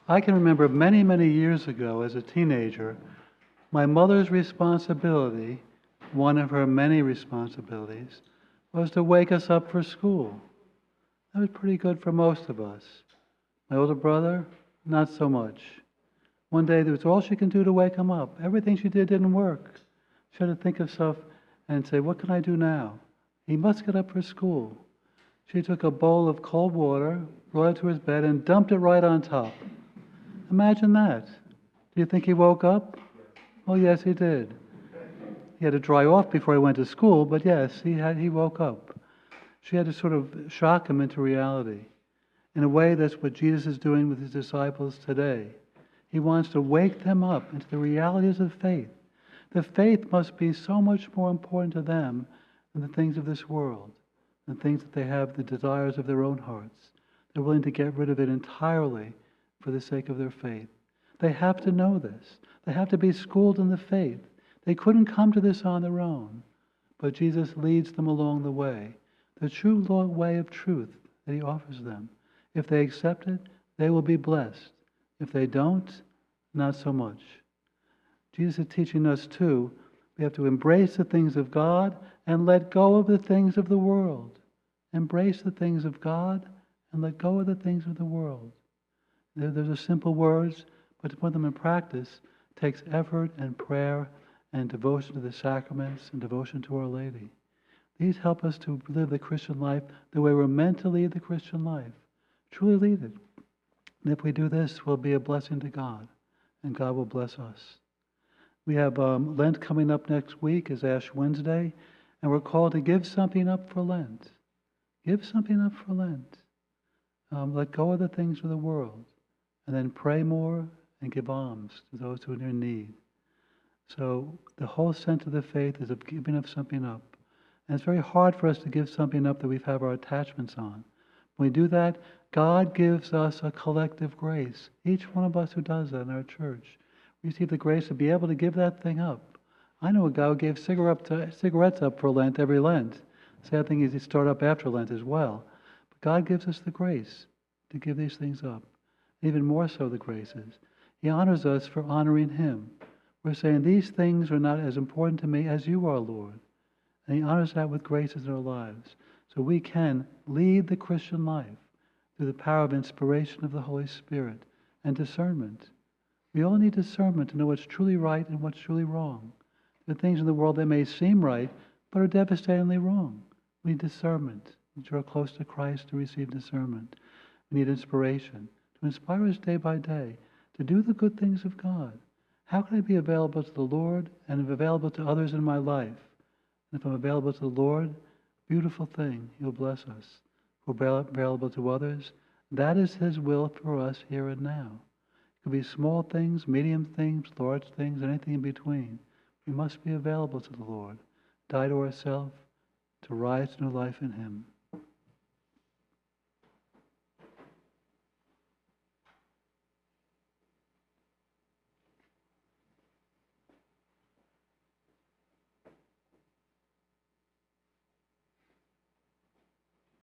I can remember many, many years ago as a teenager, my mother's responsibility, one of her many responsibilities, was to wake us up for school. That was pretty good for most of us. My older brother, not so much. One day, that was all she can do to wake him up. Everything she did didn't work. She had to think of stuff and say, what can I do now? He must get up for school. She took a bowl of cold water, brought it to his bed, and dumped it right on top. Imagine that. Do you think he woke up? Oh, yes, he did. He had to dry off before he went to school, but yes, he woke up. She had to sort of shock him into reality. In a way, that's what Jesus is doing with his disciples today. He wants to wake them up into the realities of faith. The faith must be so much more important to them than the things of this world, the things that they have, the desires of their own hearts. They're willing to get rid of it entirely for the sake of their faith. They have to know this. They have to be schooled in the faith. They couldn't come to this on their own, but Jesus leads them along the way, the true way of truth that he offers them. If they accept it, they will be blessed. If they don't, not so much. Jesus is teaching us too, we have to embrace the things of God and let go of the things of the world. Embrace the things of God and let go of the things of the world. Those are simple words, but to put them in practice takes effort and prayer and devotion to the sacraments and devotion to Our Lady. These help us to live the Christian life the way we're meant to lead the Christian life. Truly lead it. And if we do this, we'll be a blessing to God, and God will bless us. We have Lent coming up next week is Ash Wednesday, and we're called to give something up for Lent. Give something up for Lent. Let go of the things of the world, and then pray more and give alms to those who are in need. So the whole sense of the faith is of giving up something up. And it's very hard for us to give something up that we have our attachments on. When we do that, God gives us a collective grace. Each one of us who does that in our church, we receive the grace to be able to give that thing up. I know a guy who gave cigarettes up for Lent every Lent. Sad thing is he started up after Lent as well. But God gives us the grace to give these things up. Even more so the graces. He honors us for honoring Him. We're saying these things are not as important to me as you are, Lord. And He honors that with graces in our lives. So we can lead the Christian life through the power of inspiration of the Holy Spirit and discernment. We all need discernment to know what's truly right and what's truly wrong. There are things in the world that may seem right, but are devastatingly wrong. We need discernment. We draw close to Christ to receive discernment. We need inspiration to inspire us day by day to do the good things of God. How can I be available to the Lord and available to others in my life? And if I'm available to the Lord, beautiful thing, He'll bless us. If we're available to others, that is His will for us here and now. It could be small things, medium things, large things, anything in between. We must be available to the Lord, die to ourselves, to rise to new life in Him.